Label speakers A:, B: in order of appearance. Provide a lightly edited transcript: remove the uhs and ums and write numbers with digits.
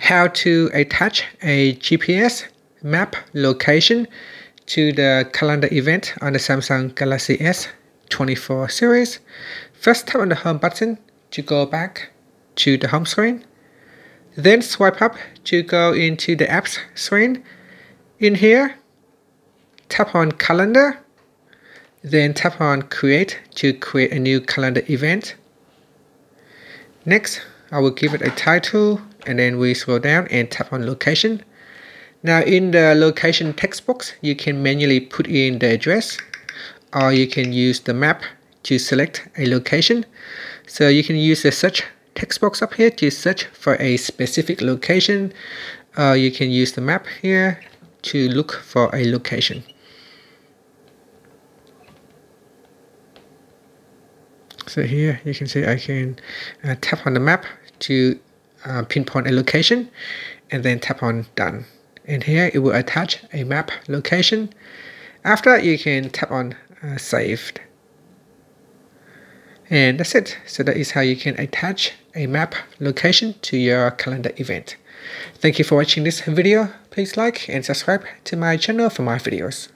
A: how to attach a GPS map location to the calendar event on the Samsung Galaxy S24 series. First, tap on the home button to go back to the home screen. Then swipe up to go into the apps screen. In here, tap on calendar. Then tap on create to create a new calendar event. Next, I will give it a title, and then we scroll down and tap on location. Now in the location text box, you can manually put in the address, or you can use the map to select a location. So you can use the search text box up here to search for a specific location. You can use the map here to look for a location. So here you can see I can tap on the map to pinpoint a location, and then tap on done. And here it will attach a map location. After, you can tap on saved. And that's it. So that is how you can attach a map location to your calendar event. Thank you for watching this video. Please like and subscribe to my channel for more videos.